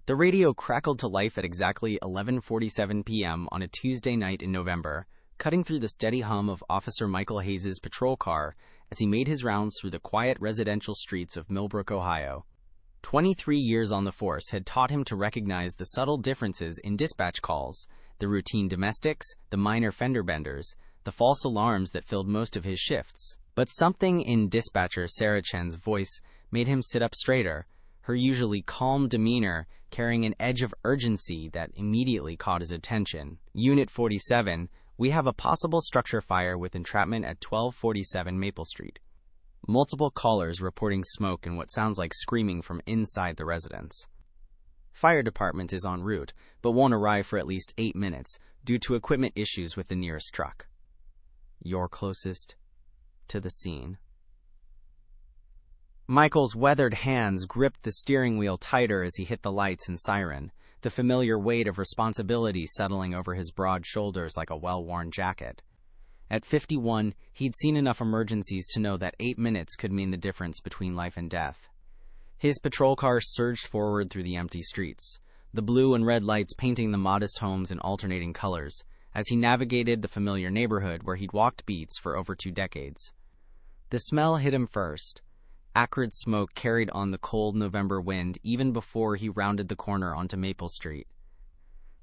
The radio crackled to life at exactly 11:47 p.m. on a Tuesday night in November, cutting through the steady hum of Officer Michael Hayes' patrol car as he made his rounds through the quiet residential streets of Millbrook, Ohio. 23 years on the force had taught him to recognize the subtle differences in dispatch calls, the routine domestics, the minor fender benders, the false alarms that filled most of his shifts. But something in dispatcher Sarah Chen's voice made him sit up straighter, her usually calm demeanor carrying an edge of urgency that immediately caught his attention. Unit 47, we have a possible structure fire with entrapment at 1247 Maple Street. Multiple callers reporting smoke and what sounds like screaming from inside the residence. Fire department is en route, but won't arrive for at least 8 minutes due to equipment issues with the nearest truck. You're closest to the scene. Michael's weathered hands gripped the steering wheel tighter as he hit the lights and siren, the familiar weight of responsibility settling over his broad shoulders like a well-worn jacket. At 51, he'd seen enough emergencies to know that 8 minutes could mean the difference between life and death. His patrol car surged forward through the empty streets, the blue and red lights painting the modest homes in alternating colors, as he navigated the familiar neighborhood where he'd walked beats for over 2 decades. The smell hit him first. Acrid smoke carried on the cold November wind even before he rounded the corner onto Maple Street.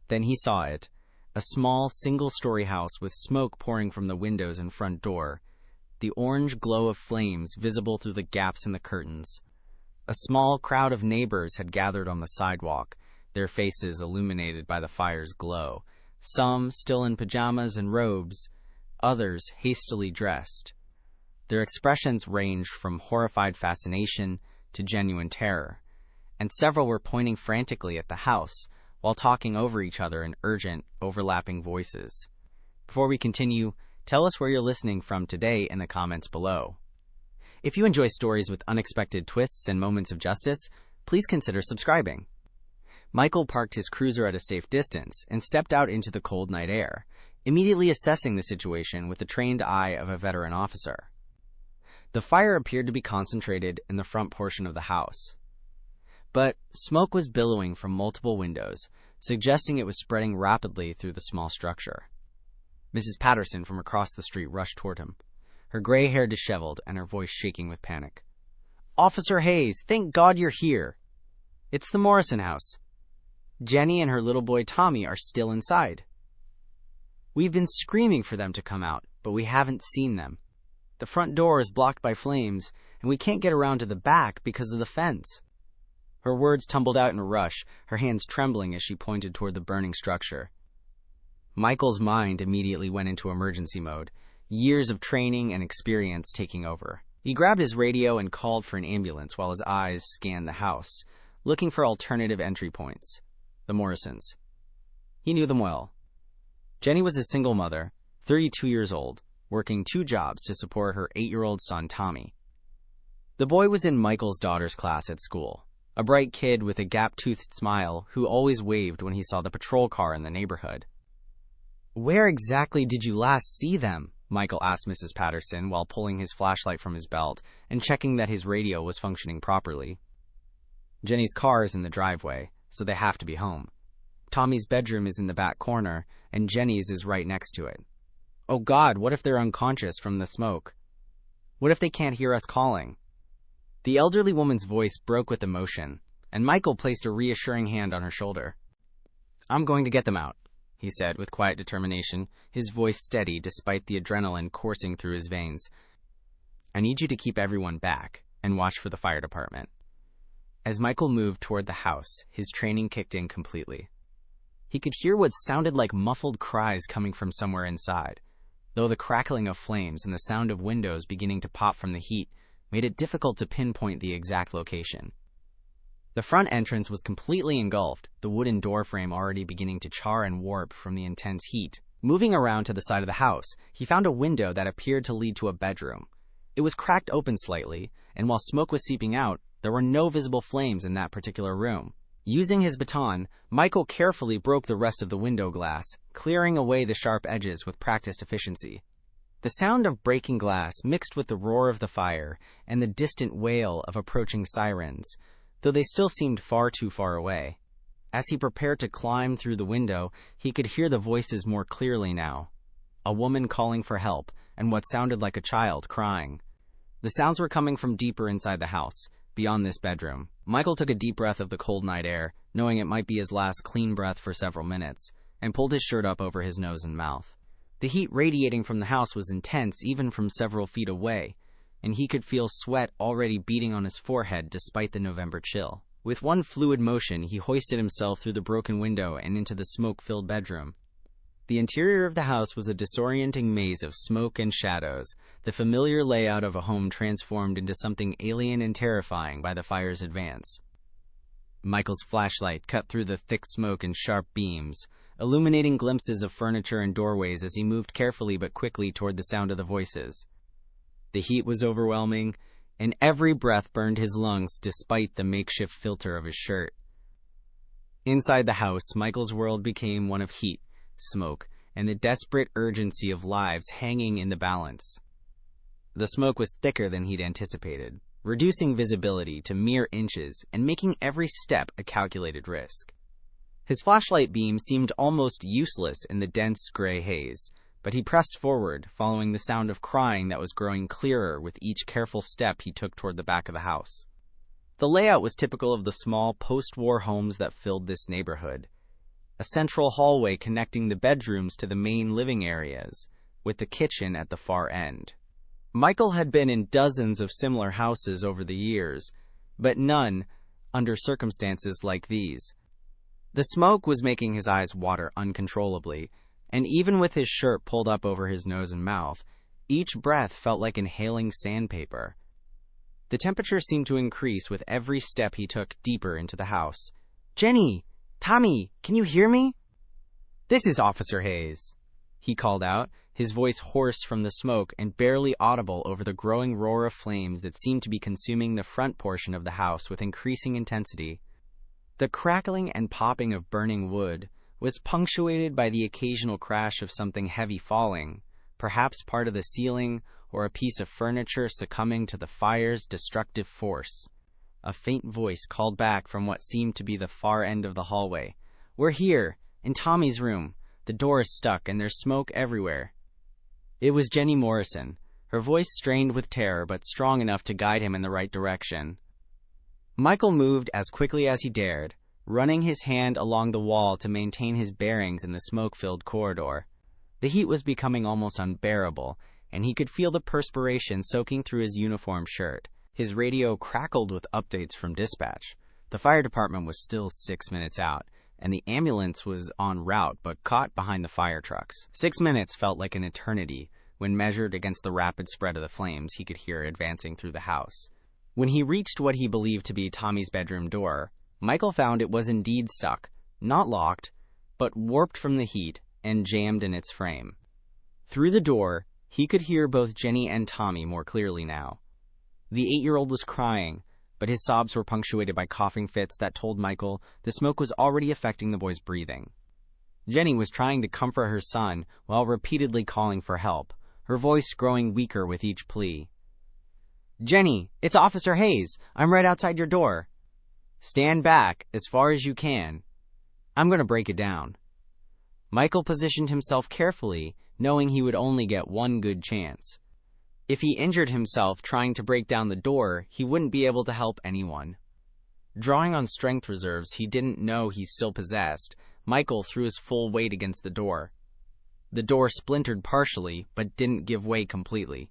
Then he saw it, a small single-story house with smoke pouring from the windows and front door, the orange glow of flames visible through the gaps in the curtains. A small crowd of neighbors had gathered on the sidewalk, their faces illuminated by the fire's glow, some still in pajamas and robes, others hastily dressed. Their expressions ranged from horrified fascination to genuine terror, and several were pointing frantically at the house while talking over each other in urgent, overlapping voices. Before we continue, tell us where you're listening from today in the comments below. If you enjoy stories with unexpected twists and moments of justice, please consider subscribing. Michael parked his cruiser at a safe distance and stepped out into the cold night air, immediately assessing the situation with the trained eye of a veteran officer. The fire appeared to be concentrated in the front portion of the house. But smoke was billowing from multiple windows, suggesting it was spreading rapidly through the small structure. Mrs. Patterson from across the street rushed toward him, her gray hair disheveled and her voice shaking with panic. "Officer Hayes, thank God you're here. It's the Morrison house. Jenny and her little boy Tommy are still inside. We've been screaming for them to come out, but we haven't seen them. The front door is blocked by flames, and we can't get around to the back because of the fence." Her words tumbled out in a rush, her hands trembling as she pointed toward the burning structure. Michael's mind immediately went into emergency mode, years of training and experience taking over. He grabbed his radio and called for an ambulance while his eyes scanned the house, looking for alternative entry points. The Morrisons. He knew them well. Jenny was a single mother, 32 years old, working 2 jobs to support her 8-year-old son, Tommy. The boy was in Michael's daughter's class at school, a bright kid with a gap-toothed smile who always waved when he saw the patrol car in the neighborhood. "Where exactly did you last see them?" Michael asked Mrs. Patterson while pulling his flashlight from his belt and checking that his radio was functioning properly. "Jenny's car is in the driveway, so they have to be home. Tommy's bedroom is in the back corner, and Jenny's is right next to it. Oh God, what if they're unconscious from the smoke? What if they can't hear us calling?" The elderly woman's voice broke with emotion, and Michael placed a reassuring hand on her shoulder. "I'm going to get them out," he said with quiet determination, his voice steady despite the adrenaline coursing through his veins. "I need you to keep everyone back and watch for the fire department." As Michael moved toward the house, his training kicked in completely. He could hear what sounded like muffled cries coming from somewhere inside, though the crackling of flames and the sound of windows beginning to pop from the heat made it difficult to pinpoint the exact location. The front entrance was completely engulfed, the wooden door frame already beginning to char and warp from the intense heat. Moving around to the side of the house, he found a window that appeared to lead to a bedroom. It was cracked open slightly, and while smoke was seeping out, there were no visible flames in that particular room. Using his baton, Michael carefully broke the rest of the window glass, clearing away the sharp edges with practiced efficiency. The sound of breaking glass mixed with the roar of the fire and the distant wail of approaching sirens, though they still seemed far too far away. As he prepared to climb through the window, he could hear the voices more clearly now. A woman calling for help, and what sounded like a child crying. The sounds were coming from deeper inside the house, beyond this bedroom. Michael took a deep breath of the cold night air, knowing it might be his last clean breath for several minutes, and pulled his shirt up over his nose and mouth. The heat radiating from the house was intense even from several feet away, and he could feel sweat already beating on his forehead despite the November chill. With one fluid motion, he hoisted himself through the broken window and into the smoke-filled bedroom. The interior of the house was a disorienting maze of smoke and shadows, the familiar layout of a home transformed into something alien and terrifying by the fire's advance. Michael's flashlight cut through the thick smoke in sharp beams, illuminating glimpses of furniture and doorways as he moved carefully but quickly toward the sound of the voices. The heat was overwhelming, and every breath burned his lungs despite the makeshift filter of his shirt. Inside the house, Michael's world became one of heat, smoke, and the desperate urgency of lives hanging in the balance. The smoke was thicker than he'd anticipated, reducing visibility to mere inches and making every step a calculated risk. His flashlight beam seemed almost useless in the dense gray haze, but he pressed forward, following the sound of crying that was growing clearer with each careful step he took toward the back of the house. The layout was typical of the small post-war homes that filled this neighborhood. A central hallway connecting the bedrooms to the main living areas, with the kitchen at the far end. Michael had been in dozens of similar houses over the years, but none under circumstances like these. The smoke was making his eyes water uncontrollably, and even with his shirt pulled up over his nose and mouth, each breath felt like inhaling sandpaper. The temperature seemed to increase with every step he took deeper into the house. "Jenny! Tommy, can you hear me?" "This is Officer Hayes," he called out, his voice hoarse from the smoke and barely audible over the growing roar of flames that seemed to be consuming the front portion of the house with increasing intensity. The crackling and popping of burning wood was punctuated by the occasional crash of something heavy falling, perhaps part of the ceiling or a piece of furniture succumbing to the fire's destructive force. A faint voice called back from what seemed to be the far end of the hallway. "We're here, in Tommy's room. The door is stuck and there's smoke everywhere." It was Jenny Morrison, her voice strained with terror but strong enough to guide him in the right direction. Michael moved as quickly as he dared, running his hand along the wall to maintain his bearings in the smoke-filled corridor. The heat was becoming almost unbearable, and he could feel the perspiration soaking through his uniform shirt. His radio crackled with updates from dispatch. The fire department was still 6 minutes out, and the ambulance was en route but caught behind the fire trucks. 6 minutes felt like an eternity when measured against the rapid spread of the flames he could hear advancing through the house. When he reached what he believed to be Tommy's bedroom door, Michael found it was indeed stuck, not locked, but warped from the heat and jammed in its frame. Through the door, he could hear both Jenny and Tommy more clearly now. The 8-year-old was crying, but his sobs were punctuated by coughing fits that told Michael the smoke was already affecting the boy's breathing. Jenny was trying to comfort her son while repeatedly calling for help, her voice growing weaker with each plea. "Jenny, it's Officer Hayes. I'm right outside your door." "Stand back as far as you can. I'm going to break it down." Michael positioned himself carefully, knowing he would only get one good chance. If he injured himself trying to break down the door, he wouldn't be able to help anyone. Drawing on strength reserves he didn't know he still possessed, Michael threw his full weight against the door. The door splintered partially, but didn't give way completely.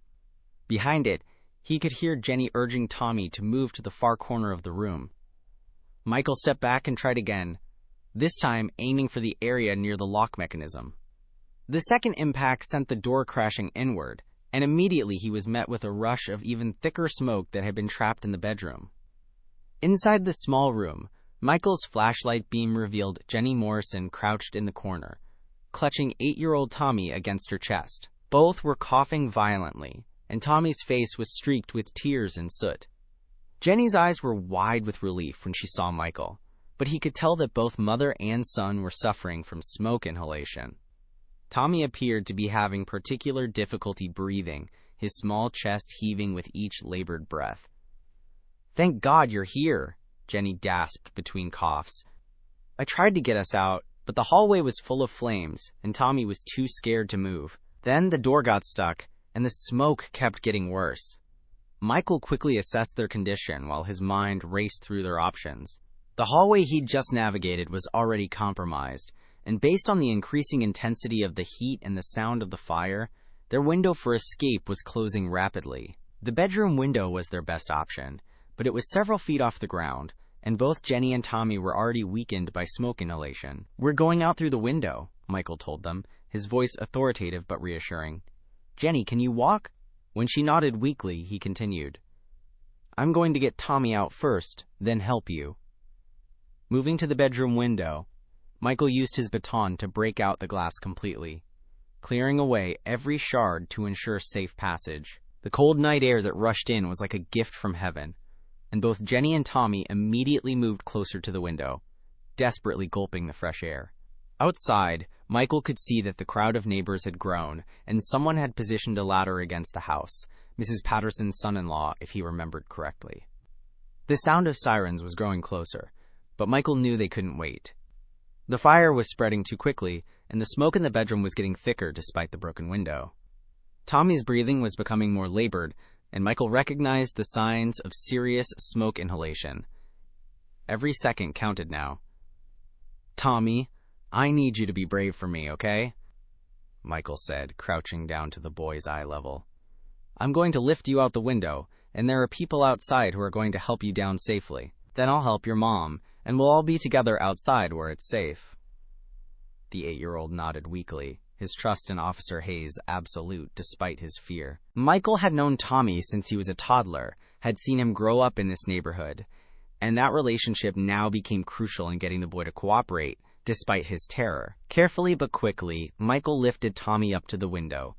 Behind it, he could hear Jenny urging Tommy to move to the far corner of the room. Michael stepped back and tried again, this time aiming for the area near the lock mechanism. The second impact sent the door crashing inward, and immediately he was met with a rush of even thicker smoke that had been trapped in the bedroom. Inside the small room, Michael's flashlight beam revealed Jenny Morrison crouched in the corner, clutching 8-year-old Tommy against her chest. Both were coughing violently, and Tommy's face was streaked with tears and soot. Jenny's eyes were wide with relief when she saw Michael, but he could tell that both mother and son were suffering from smoke inhalation. Tommy appeared to be having particular difficulty breathing, his small chest heaving with each labored breath. "Thank God you're here," Jenny gasped between coughs. I tried to get us out, but the hallway was full of flames, and Tommy was too scared to move. Then the door got stuck, and the smoke kept getting worse. Michael quickly assessed their condition while his mind raced through their options. The hallway he'd just navigated was already compromised, and based on the increasing intensity of the heat and the sound of the fire, their window for escape was closing rapidly. The bedroom window was their best option, but it was several feet off the ground, and both Jenny and Tommy were already weakened by smoke inhalation. "We're going out through the window," Michael told them, his voice authoritative but reassuring. "Jenny, can you walk?" When she nodded weakly, he continued, "I'm going to get Tommy out first, then help you." Moving to the bedroom window, Michael used his baton to break out the glass completely, clearing away every shard to ensure safe passage. The cold night air that rushed in was like a gift from heaven, and both Jenny and Tommy immediately moved closer to the window, desperately gulping the fresh air. Outside, Michael could see that the crowd of neighbors had grown, and someone had positioned a ladder against the house, Mrs. Patterson's son-in-law, if he remembered correctly. The sound of sirens was growing closer, but Michael knew they couldn't wait. The fire was spreading too quickly, and the smoke in the bedroom was getting thicker despite the broken window. Tommy's breathing was becoming more labored, and Michael recognized the signs of serious smoke inhalation. Every second counted now. "Tommy, I need you to be brave for me, okay?" Michael said, crouching down to the boy's eye level. "I'm going to lift you out the window, and there are people outside who are going to help you down safely. Then I'll help your mom, and we'll all be together outside where it's safe." The 8-year-old nodded weakly, his trust in Officer Hayes absolute despite his fear. Michael had known Tommy since he was a toddler, had seen him grow up in this neighborhood, and that relationship now became crucial in getting the boy to cooperate, despite his terror. Carefully but quickly, Michael lifted Tommy up to the window.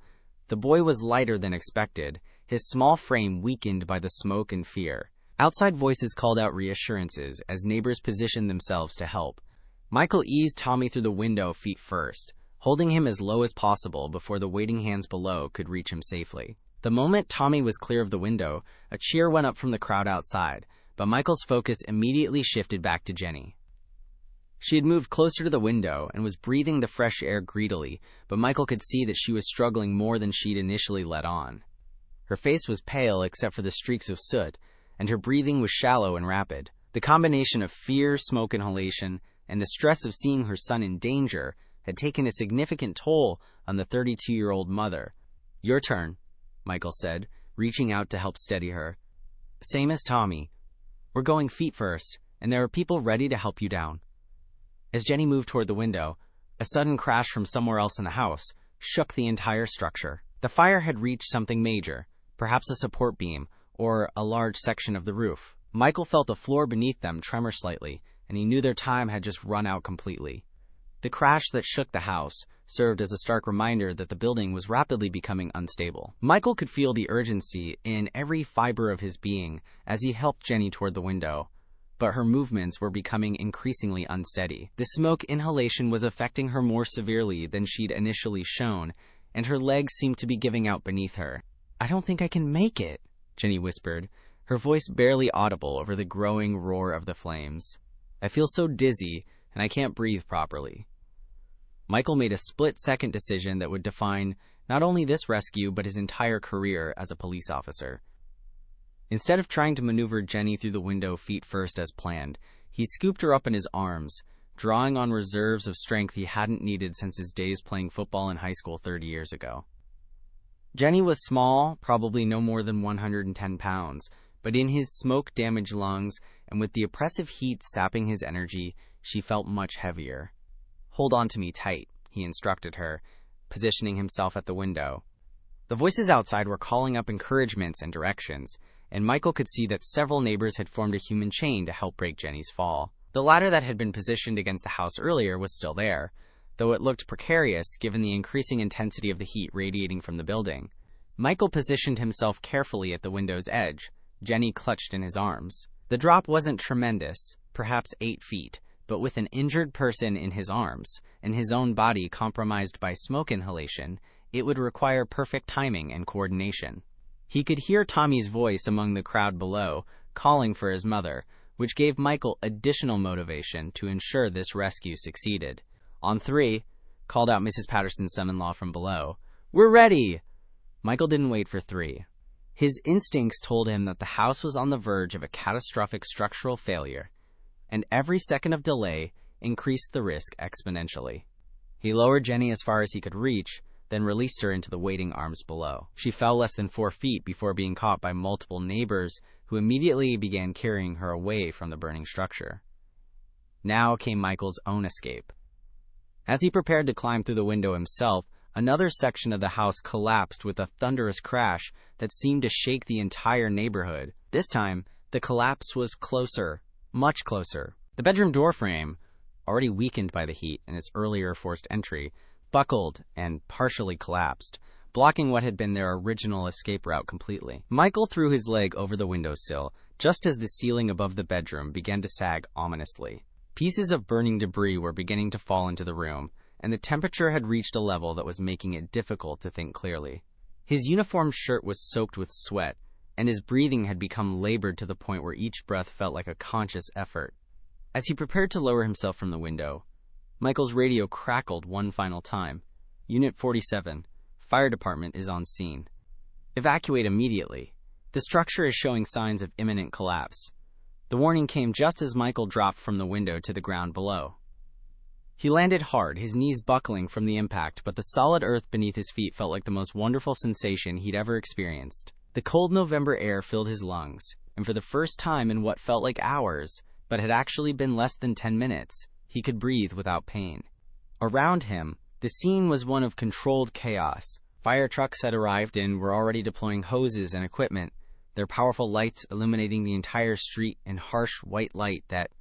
The boy was lighter than expected, his small frame weakened by the smoke and fear. Outside voices called out reassurances as neighbors positioned themselves to help. Michael eased Tommy through the window feet first, holding him as low as possible before the waiting hands below could reach him safely. The moment Tommy was clear of the window, a cheer went up from the crowd outside, but Michael's focus immediately shifted back to Jenny. She had moved closer to the window and was breathing the fresh air greedily, but Michael could see that she was struggling more than she'd initially let on. Her face was pale except for the streaks of soot, and her breathing was shallow and rapid. The combination of fear, smoke inhalation, and the stress of seeing her son in danger had taken a significant toll on the 32-year-old mother. "Your turn," Michael said, reaching out to help steady her. "Same as Tommy. We're going feet first, and there are people ready to help you down." As Jenny moved toward the window, a sudden crash from somewhere else in the house shook the entire structure. The fire had reached something major, perhaps a support beam, or a large section of the roof. Michael felt the floor beneath them tremor slightly, and he knew their time had just run out completely. The crash that shook the house served as a stark reminder that the building was rapidly becoming unstable. Michael could feel the urgency in every fiber of his being as he helped Jenny toward the window, but her movements were becoming increasingly unsteady. The smoke inhalation was affecting her more severely than she'd initially shown, and her legs seemed to be giving out beneath her. "I don't think I can make it," Jenny whispered, her voice barely audible over the growing roar of the flames. "I feel so dizzy, and I can't breathe properly." Michael made a split-second decision that would define not only this rescue but his entire career as a police officer. Instead of trying to maneuver Jenny through the window feet first as planned, he scooped her up in his arms, drawing on reserves of strength he hadn't needed since his days playing football in high school 30 years ago. Jenny was small, probably no more than 110 pounds, but in his smoke-damaged lungs and with the oppressive heat sapping his energy, she felt much heavier. "Hold on to me tight," he instructed her, positioning himself at the window. The voices outside were calling up encouragements and directions, and Michael could see that several neighbors had formed a human chain to help break Jenny's fall. The ladder that had been positioned against the house earlier was still there, though it looked precarious given the increasing intensity of the heat radiating from the building. Michael positioned himself carefully at the window's edge, Jenny clutched in his arms. The drop wasn't tremendous, perhaps 8 feet, but with an injured person in his arms, and his own body compromised by smoke inhalation, it would require perfect timing and coordination. He could hear Tommy's voice among the crowd below, calling for his mother, which gave Michael additional motivation to ensure this rescue succeeded. "On three," called out Mrs. Patterson's son-in-law from below. "We're ready!" Michael didn't wait for three. His instincts told him that the house was on the verge of a catastrophic structural failure, and every second of delay increased the risk exponentially. He lowered Jenny as far as he could reach, then released her into the waiting arms below. She fell less than 4 feet before being caught by multiple neighbors who immediately began carrying her away from the burning structure. Now came Michael's own escape. As he prepared to climb through the window himself, another section of the house collapsed with a thunderous crash that seemed to shake the entire neighborhood. This time, the collapse was closer, much closer. The bedroom door frame, already weakened by the heat and its earlier forced entry, buckled and partially collapsed, blocking what had been their original escape route completely. Michael threw his leg over the windowsill just as the ceiling above the bedroom began to sag ominously. Pieces of burning debris were beginning to fall into the room, and the temperature had reached a level that was making it difficult to think clearly. His uniform shirt was soaked with sweat, and his breathing had become labored to the point where each breath felt like a conscious effort. As he prepared to lower himself from the window, Michael's radio crackled one final time. "Unit 47, fire department is on scene. Evacuate immediately. The structure is showing signs of imminent collapse." The warning came just as Michael dropped from the window to the ground below. He landed hard, his knees buckling from the impact, but the solid earth beneath his feet felt like the most wonderful sensation he'd ever experienced. The cold November air filled his lungs, and for the first time in what felt like hours, but had actually been less than 10 minutes, he could breathe without pain. Around him, the scene was one of controlled chaos. Fire trucks had arrived and were already deploying hoses and equipment, their powerful lights illuminating the entire street in harsh white light that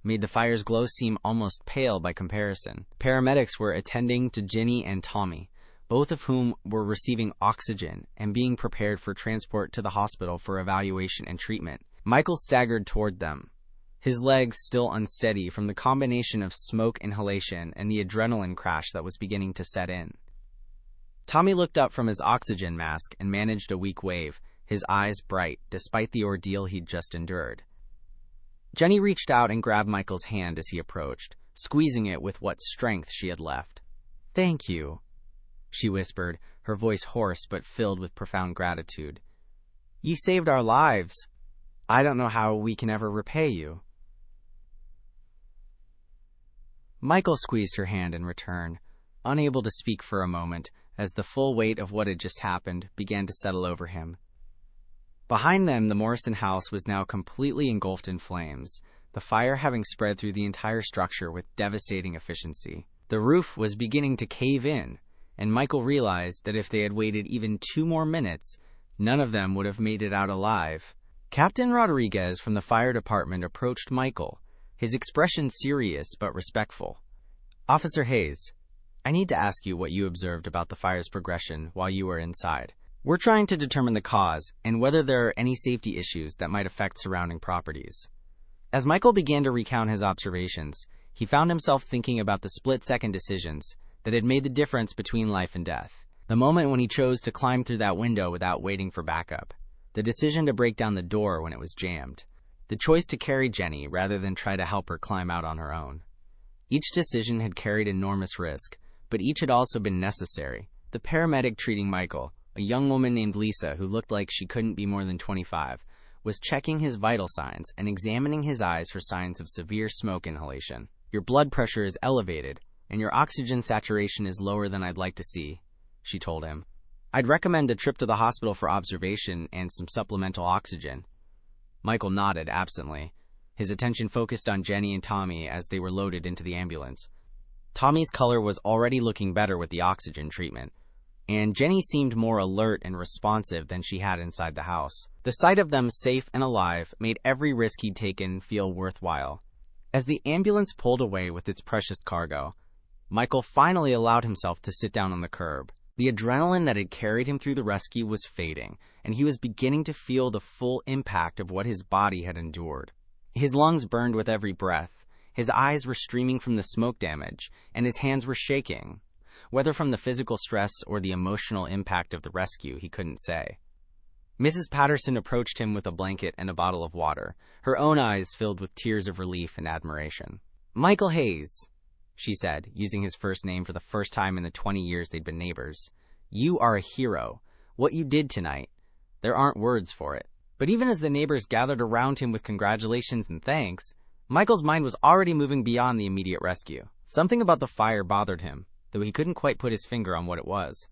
made the fire's glow seem almost pale by comparison. Paramedics were attending to Jenny and Tommy, both of whom were receiving oxygen and being prepared for transport to the hospital for evaluation and treatment. Michael staggered toward them, his legs still unsteady from the combination of smoke inhalation and the adrenaline crash that was beginning to set in. Tommy looked up from his oxygen mask and managed a weak wave, his eyes bright despite the ordeal he'd just endured. Jenny reached out and grabbed Michael's hand as he approached, squeezing it with what strength she had left. "Thank you," she whispered, her voice hoarse but filled with profound gratitude. "You saved our lives. I don't know how we can ever repay you." Michael squeezed her hand in return, unable to speak for a moment as the full weight of what had just happened began to settle over him. Behind them, the Morrison house was now completely engulfed in flames, the fire having spread through the entire structure with devastating efficiency. The roof was beginning to cave in, and Michael realized that if they had waited even 2 more minutes, none of them would have made it out alive. Captain Rodriguez from the fire department approached Michael, his expression serious but respectful. "Officer Hayes, I need to ask you what you observed about the fire's progression while you were inside. We're trying to determine the cause and whether there are any safety issues that might affect surrounding properties." As Michael began to recount his observations, he found himself thinking about the split-second decisions that had made the difference between life and death. The moment when he chose to climb through that window without waiting for backup. The decision to break down the door when it was jammed. The choice to carry Jenny rather than try to help her climb out on her own. Each decision had carried enormous risk, but each had also been necessary. The paramedic treating Michael, a young woman named Lisa who looked like she couldn't be more than 25, was checking his vital signs and examining his eyes for signs of severe smoke inhalation. "Your blood pressure is elevated, and your oxygen saturation is lower than I'd like to see," she told him. "I'd recommend a trip to the hospital for observation and some supplemental oxygen." Michael nodded absently, his attention focused on Jenny and Tommy as they were loaded into the ambulance. Tommy's color was already looking better with the oxygen treatment, and Jenny seemed more alert and responsive than she had inside the house. The sight of them safe and alive made every risk he'd taken feel worthwhile. As the ambulance pulled away with its precious cargo, Michael finally allowed himself to sit down on the curb. The adrenaline that had carried him through the rescue was fading, and he was beginning to feel the full impact of what his body had endured. His lungs burned with every breath, his eyes were streaming from the smoke damage, and his hands were shaking. Whether from the physical stress or the emotional impact of the rescue, he couldn't say. Mrs. Patterson approached him with a blanket and a bottle of water, her own eyes filled with tears of relief and admiration. "Michael Hayes," she said, using his first name for the first time in the 20 years they'd been neighbors. "You are a hero. What you did tonight. There aren't words for it." But even as the neighbors gathered around him with congratulations and thanks, Michael's mind was already moving beyond the immediate rescue. Something about the fire bothered him, though he couldn't quite put his finger on what it was.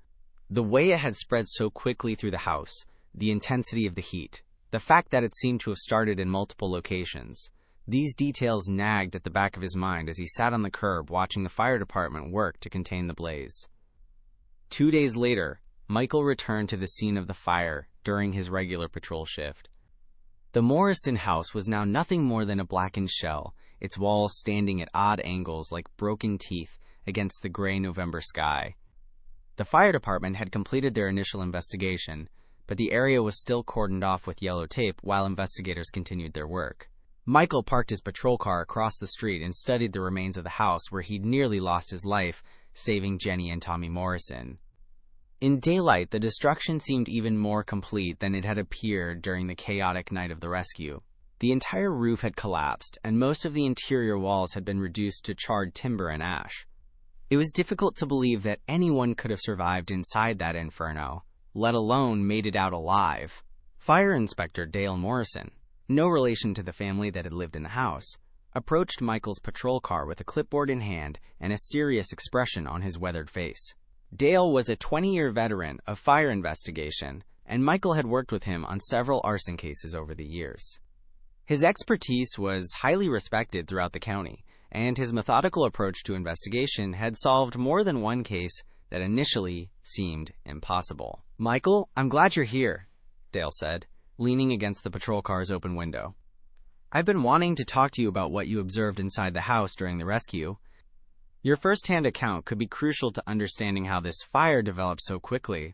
The way it had spread so quickly through the house, the intensity of the heat, the fact that it seemed to have started in multiple locations. These details nagged at the back of his mind as he sat on the curb watching the fire department work to contain the blaze. 2 days later, Michael returned to the scene of the fire during his regular patrol shift. The Morrison house was now nothing more than a blackened shell, its walls standing at odd angles like broken teeth against the gray November sky. The fire department had completed their initial investigation, but the area was still cordoned off with yellow tape while investigators continued their work. Michael parked his patrol car across the street and studied the remains of the house where he'd nearly lost his life, saving Jenny and Tommy Morrison. In daylight, the destruction seemed even more complete than it had appeared during the chaotic night of the rescue. The entire roof had collapsed, and most of the interior walls had been reduced to charred timber and ash. It was difficult to believe that anyone could have survived inside that inferno, let alone made it out alive. Fire Inspector Dale Morrison, no relation to the family that had lived in the house, approached Michael's patrol car with a clipboard in hand and a serious expression on his weathered face. Dale was a 20-year veteran of fire investigation, and Michael had worked with him on several arson cases over the years. His expertise was highly respected throughout the county, and his methodical approach to investigation had solved more than one case that initially seemed impossible. "Michael, I'm glad you're here," Dale said, leaning against the patrol car's open window. "I've been wanting to talk to you about what you observed inside the house during the rescue. Your first-hand account could be crucial to understanding how this fire developed so quickly."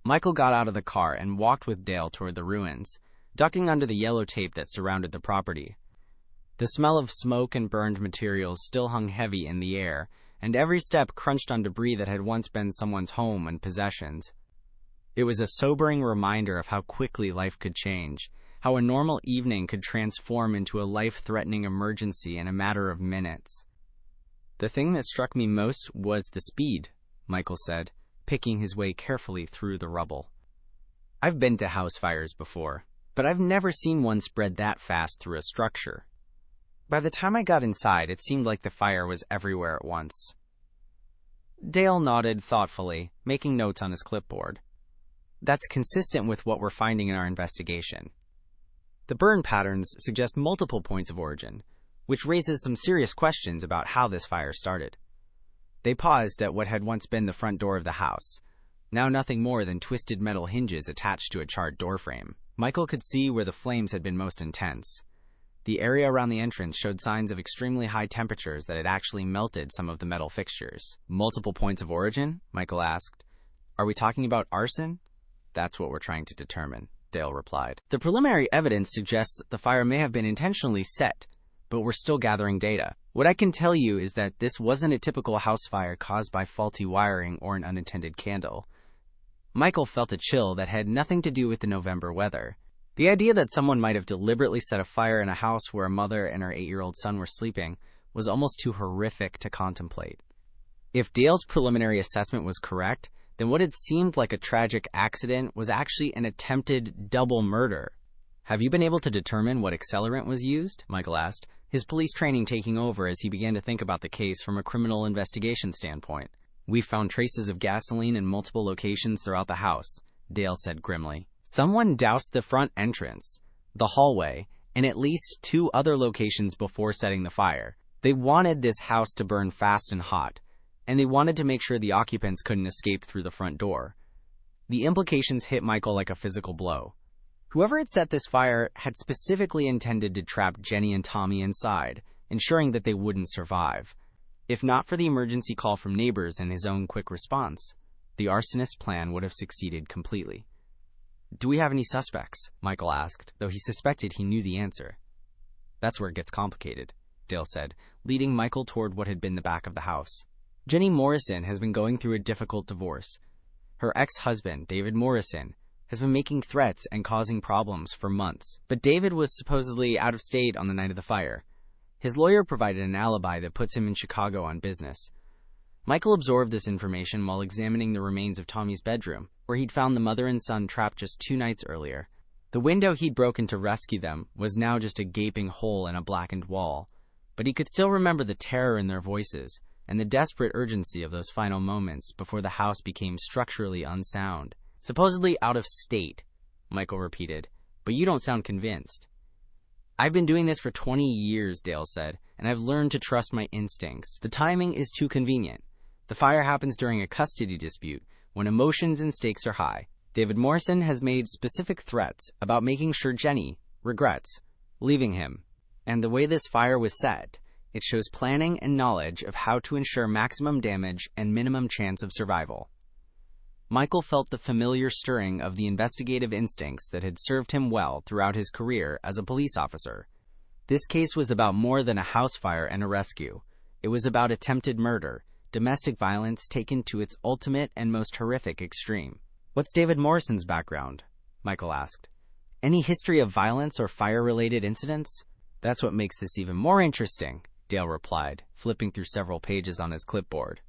Michael got out of the car and walked with Dale toward the ruins, ducking under the yellow tape that surrounded the property. The smell of smoke and burned materials still hung heavy in the air, and every step crunched on debris that had once been someone's home and possessions. It was a sobering reminder of how quickly life could change, how a normal evening could transform into a life-threatening emergency in a matter of minutes. "The thing that struck me most was the speed," Michael said, picking his way carefully through the rubble. "I've been to house fires before, but I've never seen one spread that fast through a structure. By the time I got inside, it seemed like the fire was everywhere at once." Dale nodded thoughtfully, making notes on his clipboard. "That's consistent with what we're finding in our investigation. The burn patterns suggest multiple points of origin, which raises some serious questions about how this fire started." They paused at what had once been the front door of the house, now nothing more than twisted metal hinges attached to a charred doorframe. Michael could see where the flames had been most intense. The area around the entrance showed signs of extremely high temperatures that had actually melted some of the metal fixtures. "Multiple points of origin?" Michael asked. "Are we talking about arson?" "That's what we're trying to determine," Dale replied. "The preliminary evidence suggests that the fire may have been intentionally set, but we're still gathering data. What I can tell you is that this wasn't a typical house fire caused by faulty wiring or an unattended candle." Michael felt a chill that had nothing to do with the November weather. The idea that someone might have deliberately set a fire in a house where a mother and her 8-year-old son were sleeping was almost too horrific to contemplate. If Dale's preliminary assessment was correct, then what had seemed like a tragic accident was actually an attempted double murder. "Have you been able to determine what accelerant was used?" Michael asked, his police training taking over as he began to think about the case from a criminal investigation standpoint. "We've found traces of gasoline in multiple locations throughout the house," Dale said grimly. "Someone doused the front entrance, the hallway, and at least 2 other locations before setting the fire. They wanted this house to burn fast and hot, and they wanted to make sure the occupants couldn't escape through the front door." The implications hit Michael like a physical blow. Whoever had set this fire had specifically intended to trap Jenny and Tommy inside, ensuring that they wouldn't survive. If not for the emergency call from neighbors and his own quick response, the arsonist's plan would have succeeded completely. "Do we have any suspects?" Michael asked, though he suspected he knew the answer. "That's where it gets complicated," Dale said, leading Michael toward what had been the back of the house. "Jenny Morrison has been going through a difficult divorce. Her ex-husband, David Morrison, has been making threats and causing problems for months. But David was supposedly out of state on the night of the fire. His lawyer provided an alibi that puts him in Chicago on business. Michael absorbed this information while examining the remains of Tommy's bedroom, where he'd found the mother and son trapped just 2 nights earlier. The window he'd broken to rescue them was now just a gaping hole in a blackened wall, but he could still remember the terror in their voices and the desperate urgency of those final moments before the house became structurally unsound. "Supposedly out of state," Michael repeated, "but you don't sound convinced." "I've been doing this for 20 years, Dale said, and I've learned to trust my instincts. The timing is too convenient. The fire happens during a custody dispute, when emotions and stakes are high. David Morrison has made specific threats about making sure Jenny regrets leaving him. And the way this fire was set, it shows planning and knowledge of how to ensure maximum damage and minimum chance of survival." Michael felt the familiar stirring of the investigative instincts that had served him well throughout his career as a police officer. This case was about more than a house fire and a rescue. It was about attempted murder, domestic violence taken to its ultimate and most horrific extreme. "What's David Morrison's background?" Michael asked. "Any history of violence or fire-related incidents?" "That's what makes this even more interesting," Dale replied, flipping through several pages on his clipboard.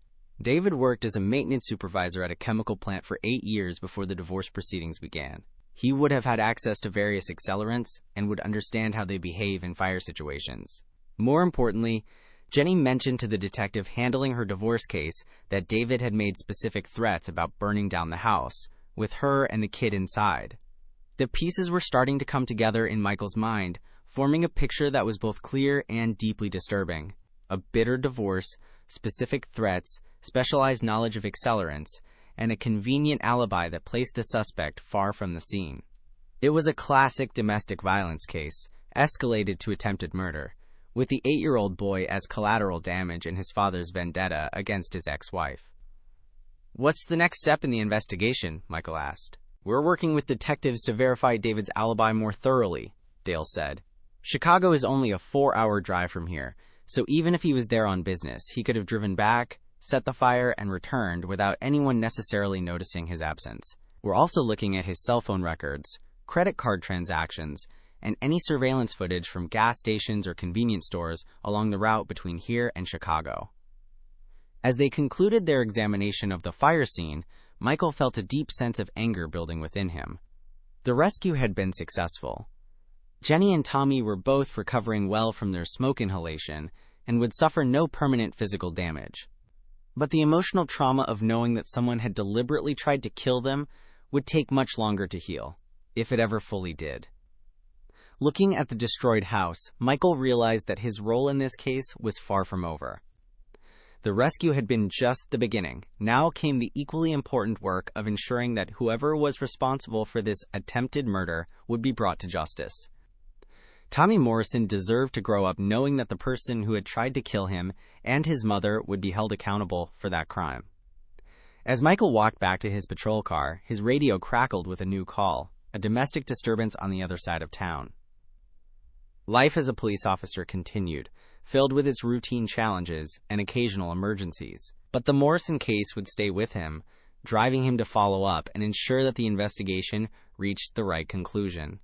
David worked as a maintenance supervisor at a chemical plant for 8 years before the divorce proceedings began. He would have had access to various accelerants and would understand how they behave in fire situations. More importantly, Jenny mentioned to the detective handling her divorce case that David had made specific threats about burning down the house, with her and the kid inside. The pieces were starting to come together in Michael's mind, forming a picture that was both clear and deeply disturbing. A bitter divorce, specific threats, specialized knowledge of accelerants, and a convenient alibi that placed the suspect far from the scene. It was a classic domestic violence case, escalated to attempted murder, with the 8-year-old boy as collateral damage in his father's vendetta against his ex-wife. "What's the next step in the investigation?" Michael asked. "We're working with detectives to verify David's alibi more thoroughly," Dale said. "Chicago is only a 4-hour drive from here, so even if he was there on business, he could have driven back, set the fire, and returned without anyone necessarily noticing his absence. We're also looking at his cell phone records, credit card transactions, and any surveillance footage from gas stations or convenience stores along the route between here and Chicago." As they concluded their examination of the fire scene, Michael felt a deep sense of anger building within him. The rescue had been successful. Jenny and Tommy were both recovering well from their smoke inhalation and would suffer no permanent physical damage. But the emotional trauma of knowing that someone had deliberately tried to kill them would take much longer to heal, if it ever fully did. Looking at the destroyed house, Michael realized that his role in this case was far from over. The rescue had been just the beginning. Now came the equally important work of ensuring that whoever was responsible for this attempted murder would be brought to justice. Tommy Morrison deserved to grow up knowing that the person who had tried to kill him and his mother would be held accountable for that crime. As Michael walked back to his patrol car, his radio crackled with a new call, a domestic disturbance on the other side of town. Life as a police officer continued, filled with its routine challenges and occasional emergencies. But the Morrison case would stay with him, driving him to follow up and ensure that the investigation reached the right conclusion.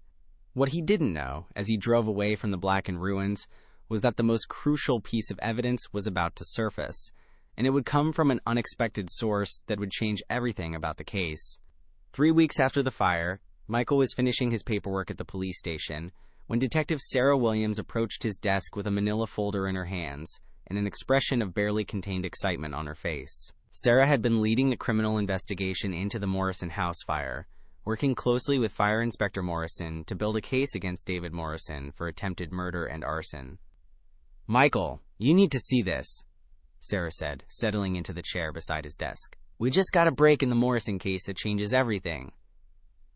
What he didn't know, as he drove away from the blackened ruins, was that the most crucial piece of evidence was about to surface, and it would come from an unexpected source that would change everything about the case. 3 weeks after the fire, Michael was finishing his paperwork at the police station when Detective Sarah Williams approached his desk with a manila folder in her hands and an expression of barely contained excitement on her face. Sarah had been leading the criminal investigation into the Morrison house fire, working closely with Fire Inspector Morrison to build a case against David Morrison for attempted murder and arson. "Michael, you need to see this," Sarah said, settling into the chair beside his desk. "We just got a break in the Morrison case that changes everything."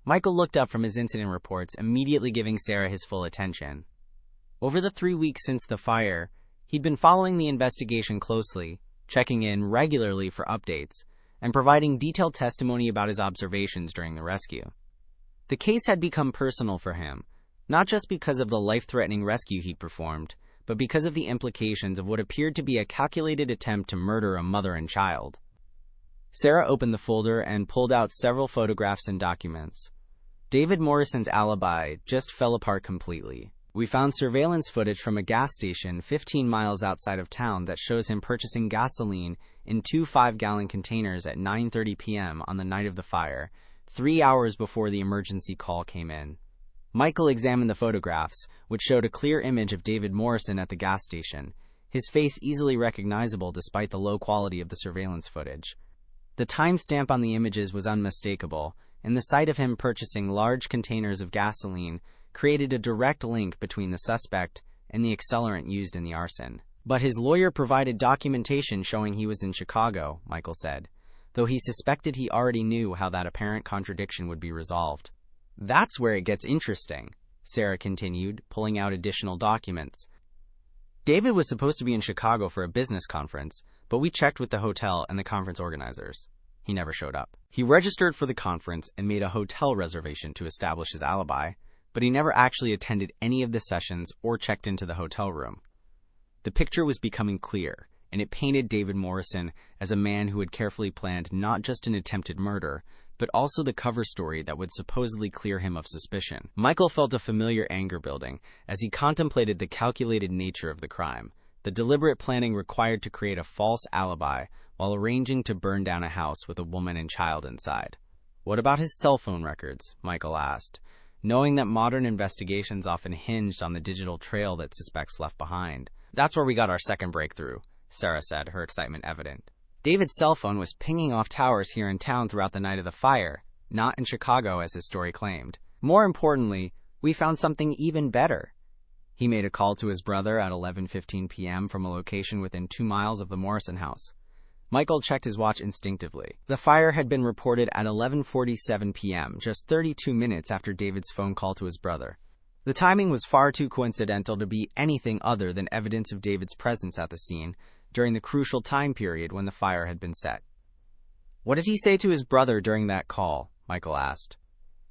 Michael looked up from his incident reports, immediately giving Sarah his full attention. Over the 3 weeks since the fire, he'd been following the investigation closely, checking in regularly for updates, and providing detailed testimony about his observations during the rescue. The case had become personal for him, not just because of the life-threatening rescue he'd performed, but because of the implications of what appeared to be a calculated attempt to murder a mother and child. Sarah opened the folder and pulled out several photographs and documents. David Morrison's alibi just fell apart completely. We found surveillance footage from a gas station 15 miles outside of town that shows him purchasing gasoline in 2 5-gallon containers at 9:30 p.m. on the night of the fire, 3 hours before the emergency call came in. Michael examined the photographs, which showed a clear image of David Morrison at the gas station, his face easily recognizable despite the low quality of the surveillance footage. The timestamp on the images was unmistakable, and the sight of him purchasing large containers of gasoline created a direct link between the suspect and the accelerant used in the arson. But his lawyer provided documentation showing he was in Chicago, Michael said, though he suspected he already knew how that apparent contradiction would be resolved. That's where it gets interesting, Sarah continued, pulling out additional documents. David was supposed to be in Chicago for a business conference, but we checked with the hotel and the conference organizers. He never showed up. He registered for the conference and made a hotel reservation to establish his alibi, but he never actually attended any of the sessions or checked into the hotel room. The picture was becoming clear, and it painted David Morrison as a man who had carefully planned not just an attempted murder, but also the cover story that would supposedly clear him of suspicion. Michael felt a familiar anger building as he contemplated the calculated nature of the crime, the deliberate planning required to create a false alibi while arranging to burn down a house with a woman and child inside. What about his cell phone records? Michael asked, knowing that modern investigations often hinged on the digital trail that suspects left behind. That's where we got our second breakthrough, Sarah said, her excitement evident. David's cell phone was pinging off towers here in town throughout the night of the fire, not in Chicago as his story claimed. More importantly, we found something even better. He made a call to his brother at 11:15 p.m. from a location within 2 miles of the Morrison house. Michael checked his watch instinctively. The fire had been reported at 11:47 p.m., just 32 minutes after David's phone call to his brother. The timing was far too coincidental to be anything other than evidence of David's presence at the scene during the crucial time period when the fire had been set. What did he say to his brother during that call? Michael asked.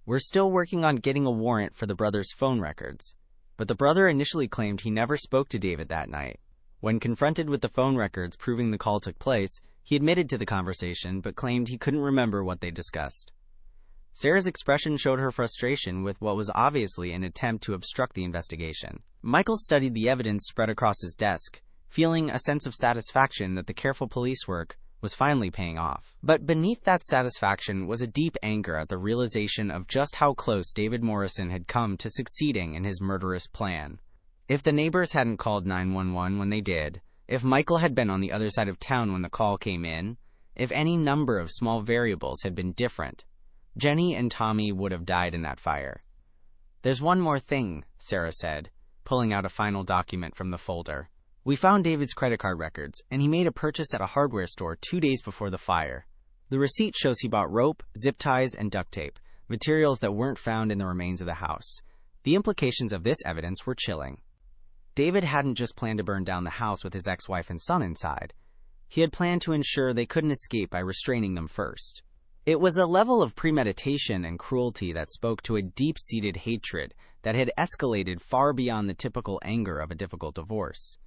We're still working on getting a warrant for the brother's phone records, but the brother initially claimed he never spoke to David that night. When confronted with the phone records proving the call took place, he admitted to the conversation but claimed he couldn't remember what they discussed. Sarah's expression showed her frustration with what was obviously an attempt to obstruct the investigation. Michael studied the evidence spread across his desk, feeling a sense of satisfaction that the careful police work was finally paying off. But beneath that satisfaction was a deep anger at the realization of just how close David Morrison had come to succeeding in his murderous plan. If the neighbors hadn't called 911 when they did, if Michael had been on the other side of town when the call came in, if any number of small variables had been different, Jenny and Tommy would have died in that fire. There's one more thing, Sarah said, pulling out a final document from the folder. We found David's credit card records, and he made a purchase at a hardware store 2 days before the fire. The receipt shows he bought rope, zip ties, and duct tape, materials that weren't found in the remains of the house. The implications of this evidence were chilling. David hadn't just planned to burn down the house with his ex-wife and son inside. He had planned to ensure they couldn't escape by restraining them first. It was a level of premeditation and cruelty that spoke to a deep-seated hatred that had escalated far beyond the typical anger of a difficult divorce.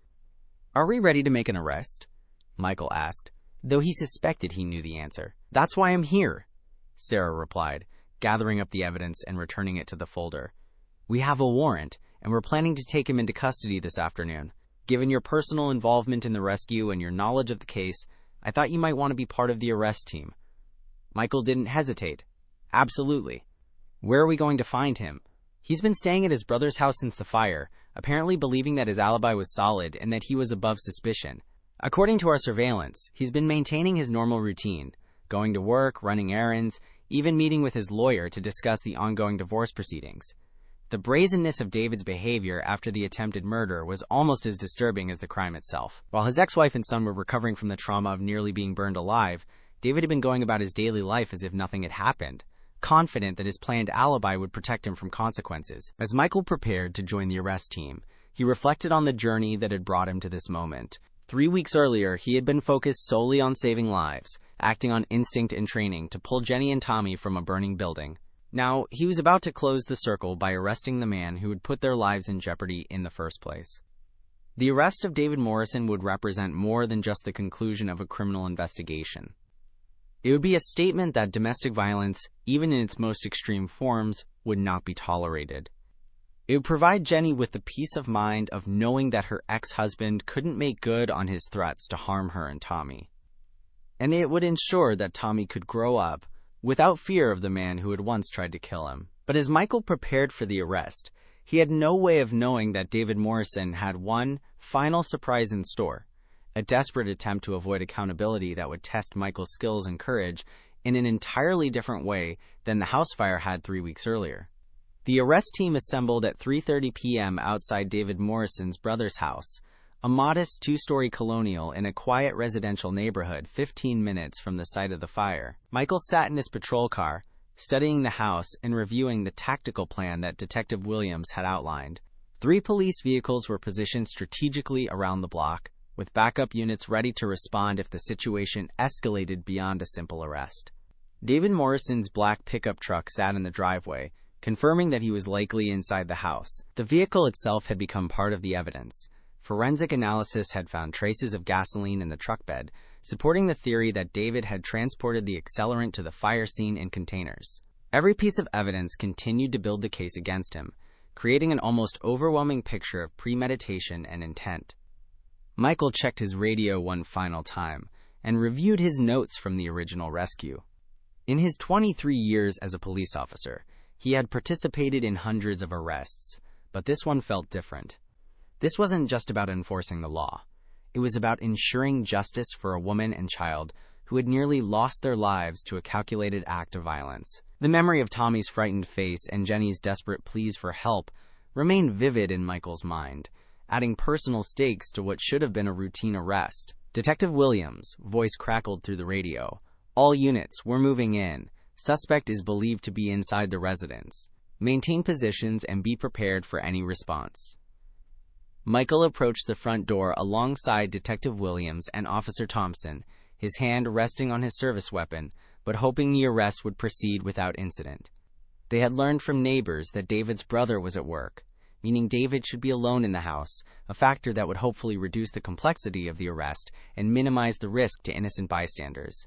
Are we ready to make an arrest? Michael asked, though he suspected he knew the answer. That's why I'm here, Sarah replied, gathering up the evidence and returning it to the folder. We have a warrant, and we're planning to take him into custody this afternoon. Given your personal involvement in the rescue and your knowledge of the case, I thought you might want to be part of the arrest team. Michael didn't hesitate. Absolutely. Where are we going to find him? He's been staying at his brother's house since the fire, apparently believing that his alibi was solid and that he was above suspicion. According to our surveillance, he's been maintaining his normal routine, going to work, running errands, even meeting with his lawyer to discuss the ongoing divorce proceedings. The brazenness of David's behavior after the attempted murder was almost as disturbing as the crime itself. While his ex-wife and son were recovering from the trauma of nearly being burned alive, David had been going about his daily life as if nothing had happened, confident that his planned alibi would protect him from consequences. As Michael prepared to join the arrest team, he reflected on the journey that had brought him to this moment. 3 weeks earlier, he had been focused solely on saving lives, acting on instinct and training to pull Jenny and Tommy from a burning building. Now, he was about to close the circle by arresting the man who had put their lives in jeopardy in the first place. The arrest of David Morrison would represent more than just the conclusion of a criminal investigation. It would be a statement that domestic violence, even in its most extreme forms, would not be tolerated. It would provide Jenny with the peace of mind of knowing that her ex-husband couldn't make good on his threats to harm her and Tommy. And it would ensure that Tommy could grow up without fear of the man who had once tried to kill him. But as Michael prepared for the arrest, he had no way of knowing that David Morrison had one final surprise in store, a desperate attempt to avoid accountability that would test Michael's skills and courage in an entirely different way than the house fire had 3 weeks earlier. The arrest team assembled at 3:30 p.m. outside David Morrison's brother's house, a modest 2-story colonial in a quiet residential neighborhood 15 minutes from the site of the fire. Michael sat in his patrol car, studying the house and reviewing the tactical plan that Detective Williams had outlined. 3 police vehicles were positioned strategically around the block, with backup units ready to respond if the situation escalated beyond a simple arrest. David Morrison's black pickup truck sat in the driveway, confirming that he was likely inside the house. The vehicle itself had become part of the evidence. Forensic analysis had found traces of gasoline in the truck bed, supporting the theory that David had transported the accelerant to the fire scene in containers. Every piece of evidence continued to build the case against him, creating an almost overwhelming picture of premeditation and intent. Michael checked his radio one final time and reviewed his notes from the original rescue. In his 23 years as a police officer, he had participated in hundreds of arrests, but this one felt different. This wasn't just about enforcing the law. It was about ensuring justice for a woman and child who had nearly lost their lives to a calculated act of violence. The memory of Tommy's frightened face and Jenny's desperate pleas for help remained vivid in Michael's mind, adding personal stakes to what should have been a routine arrest. Detective Williams' voice crackled through the radio. "All units, we're moving in. Suspect is believed to be inside the residence. Maintain positions and be prepared for any response." Michael approached the front door alongside Detective Williams and Officer Thompson, his hand resting on his service weapon, but hoping the arrest would proceed without incident. They had learned from neighbors that David's brother was at work, meaning David should be alone in the house, a factor that would hopefully reduce the complexity of the arrest and minimize the risk to innocent bystanders.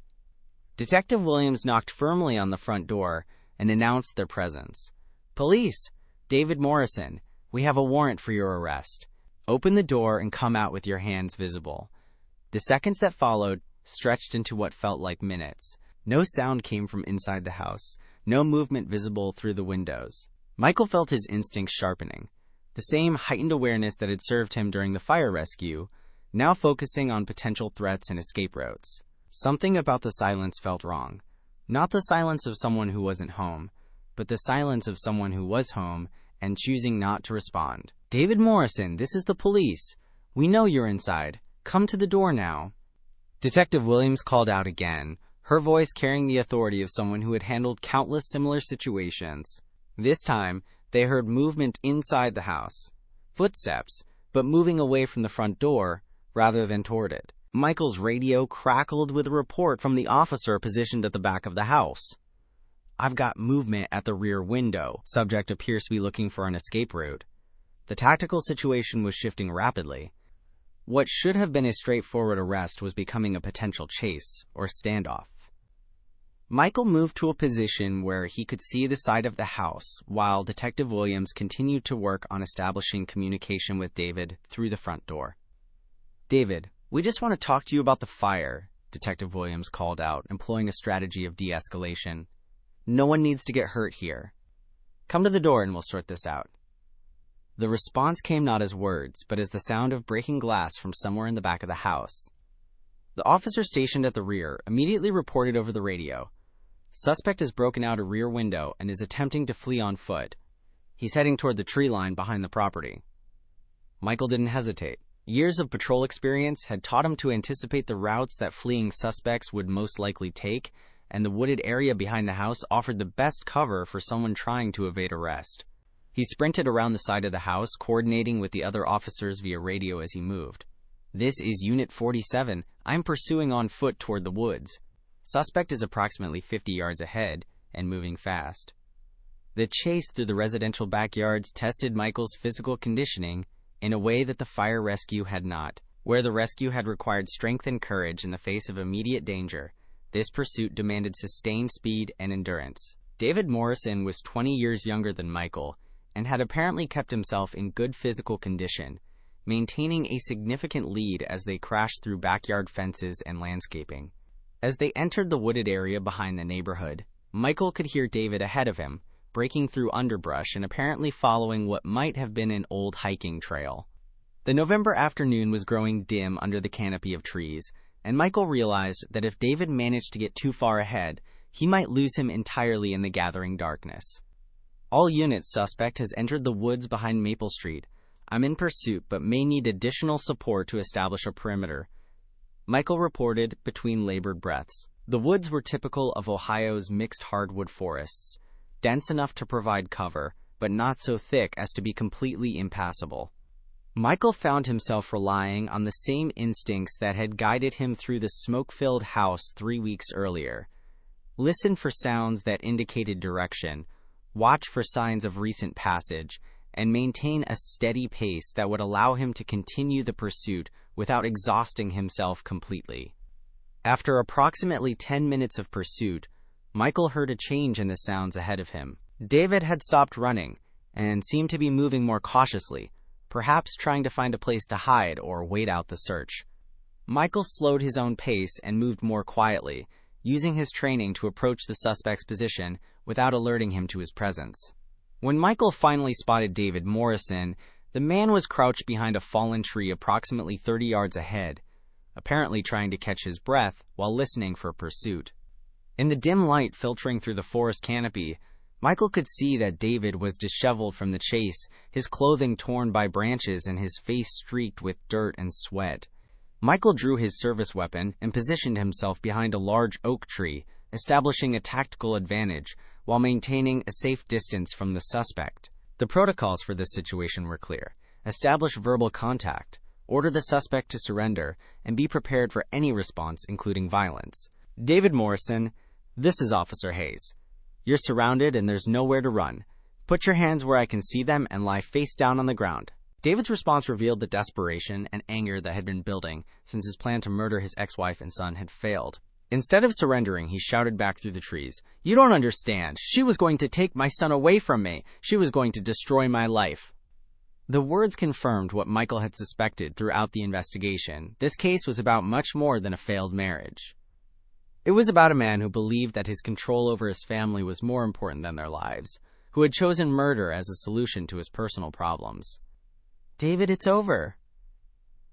Detective Williams knocked firmly on the front door and announced their presence. "Police! David Morrison, we have a warrant for your arrest. Open the door and come out with your hands visible." The seconds that followed stretched into what felt like minutes. No sound came from inside the house, no movement visible through the windows. Michael felt his instincts sharpening, the same heightened awareness that had served him during the fire rescue, now focusing on potential threats and escape routes. Something about the silence felt wrong. Not the silence of someone who wasn't home, but the silence of someone who was home and choosing not to respond. "David Morrison, this is the police. We know you're inside. Come to the door now." Detective Williams called out again, her voice carrying the authority of someone who had handled countless similar situations. This time, they heard movement inside the house. Footsteps, but moving away from the front door rather than toward it. Michael's radio crackled with a report from the officer positioned at the back of the house. "I've got movement at the rear window. Subject appears to be looking for an escape route." The tactical situation was shifting rapidly. What should have been a straightforward arrest was becoming a potential chase or standoff. Michael moved to a position where he could see the side of the house, while Detective Williams continued to work on establishing communication with David through the front door. "David, we just want to talk to you about the fire," Detective Williams called out, employing a strategy of de-escalation. "No one needs to get hurt here. Come to the door and we'll sort this out." The response came not as words, but as the sound of breaking glass from somewhere in the back of the house. The officer stationed at the rear immediately reported over the radio. "Suspect has broken out a rear window and is attempting to flee on foot. He's heading toward the tree line behind the property." Michael didn't hesitate. Years of patrol experience had taught him to anticipate the routes that fleeing suspects would most likely take, and the wooded area behind the house offered the best cover for someone trying to evade arrest. He sprinted around the side of the house, coordinating with the other officers via radio as he moved. "This is Unit 47. I'm pursuing on foot toward the woods. Suspect is approximately 50 yards ahead and moving fast." The chase through the residential backyards tested Michael's physical conditioning in a way that the fire rescue had not. Where the rescue had required strength and courage in the face of immediate danger, This pursuit demanded sustained speed and endurance. David Morrison was 20 years younger than Michael and had apparently kept himself in good physical condition, maintaining a significant lead as they crashed through backyard fences and landscaping. As they entered the wooded area behind the neighborhood, Michael could hear David ahead of him, breaking through underbrush and apparently following what might have been an old hiking trail. The November afternoon was growing dim under the canopy of trees, and Michael realized that if David managed to get too far ahead, he might lose him entirely in the gathering darkness. All units, suspect has entered the woods behind Maple Street. I'm in pursuit, but may need additional support to establish a perimeter, Michael reported between labored breaths. The woods were typical of Ohio's mixed hardwood forests, dense enough to provide cover, but not so thick as to be completely impassable. Michael found himself relying on the same instincts that had guided him through the smoke-filled house 3 weeks earlier. Listen for sounds that indicated direction, watch for signs of recent passage, and maintain a steady pace that would allow him to continue the pursuit without exhausting himself completely. After approximately 10 minutes of pursuit, Michael heard a change in the sounds ahead of him. David had stopped running and seemed to be moving more cautiously, perhaps trying to find a place to hide or wait out the search. Michael slowed his own pace and moved more quietly, using his training to approach the suspect's position without alerting him to his presence. When Michael finally spotted David Morrison, the man was crouched behind a fallen tree approximately 30 yards ahead, apparently trying to catch his breath while listening for pursuit. In the dim light filtering through the forest canopy, Michael could see that David was disheveled from the chase, his clothing torn by branches and his face streaked with dirt and sweat. Michael drew his service weapon and positioned himself behind a large oak tree, establishing a tactical advantage while maintaining a safe distance from the suspect. The protocols for this situation were clear. Establish verbal contact, order the suspect to surrender, and be prepared for any response, including violence. David Morrison, this is Officer Hayes. You're surrounded and there's nowhere to run. Put your hands where I can see them and lie face down on the ground. David's response revealed the desperation and anger that had been building since his plan to murder his ex-wife and son had failed. Instead of surrendering, he shouted back through the trees, "You don't understand. She was going to take my son away from me. She was going to destroy my life." The words confirmed what Michael had suspected throughout the investigation. This case was about much more than a failed marriage. It was about a man who believed that his control over his family was more important than their lives, who had chosen murder as a solution to his personal problems. "David, it's over,"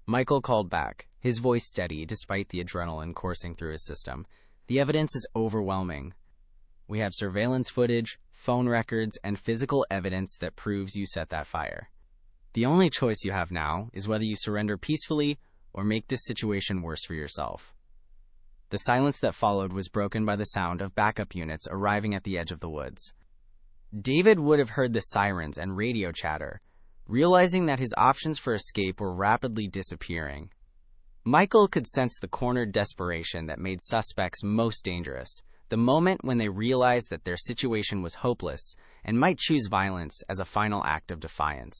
Michael called back, his voice steady despite the adrenaline coursing through his system. "The evidence is overwhelming. We have surveillance footage, phone records, and physical evidence that proves you set that fire. The only choice you have now is whether you surrender peacefully or make this situation worse for yourself." The silence that followed was broken by the sound of backup units arriving at the edge of the woods. David would have heard the sirens and radio chatter, realizing that his options for escape were rapidly disappearing. Michael could sense the cornered desperation that made suspects most dangerous, the moment when they realized that their situation was hopeless and might choose violence as a final act of defiance.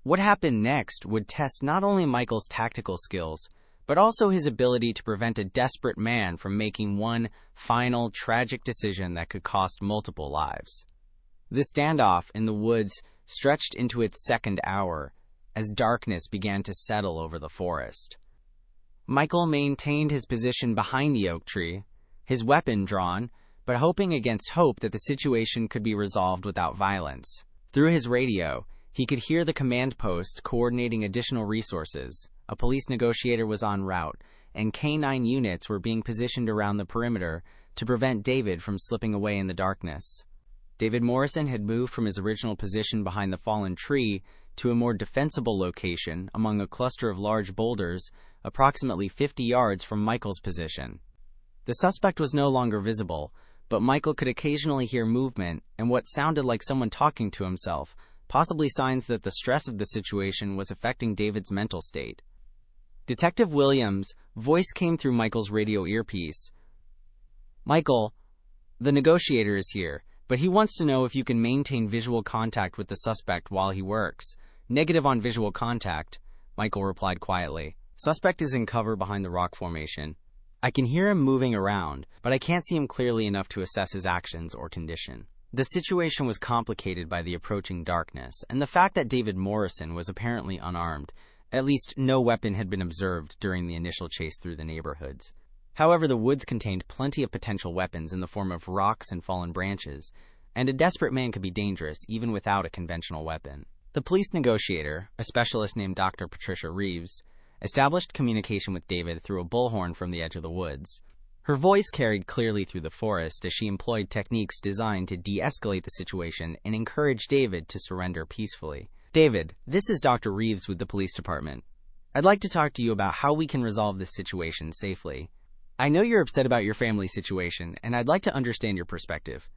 What happened next would test not only Michael's tactical skills, but also his ability to prevent a desperate man from making one final, tragic decision that could cost multiple lives. The standoff in the woods stretched into its second hour as darkness began to settle over the forest. Michael maintained his position behind the oak tree, his weapon drawn, but hoping against hope that the situation could be resolved without violence. Through his radio, he could hear the command post coordinating additional resources. A police negotiator was en route, and K-9 units were being positioned around the perimeter to prevent David from slipping away in the darkness. David Morrison had moved from his original position behind the fallen tree to a more defensible location among a cluster of large boulders approximately 50 yards from Michael's position. The suspect was no longer visible, but Michael could occasionally hear movement and what sounded like someone talking to himself, possibly signs that the stress of the situation was affecting David's mental state. Detective Williams' voice came through Michael's radio earpiece. "Michael, the negotiator is here, but he wants to know if you can maintain visual contact with the suspect while he works." "Negative on visual contact," Michael replied quietly. "Suspect is in cover behind the rock formation. I can hear him moving around, but I can't see him clearly enough to assess his actions or condition. The situation was complicated by the approaching darkness, and the fact that David Morrison was apparently unarmed. At least, no weapon had been observed during the initial chase through the neighborhoods. However, the woods contained plenty of potential weapons in the form of rocks and fallen branches, and a desperate man could be dangerous even without a conventional weapon. The police negotiator, a specialist named Dr. Patricia Reeves, established communication with David through a bullhorn from the edge of the woods. Her voice carried clearly through the forest as she employed techniques designed to de-escalate the situation and encourage David to surrender peacefully. David, this is Dr. Reeves with the police department. I'd like to talk to you about how we can resolve this situation safely. I know you're upset about your family situation, and I'd like to understand your perspective.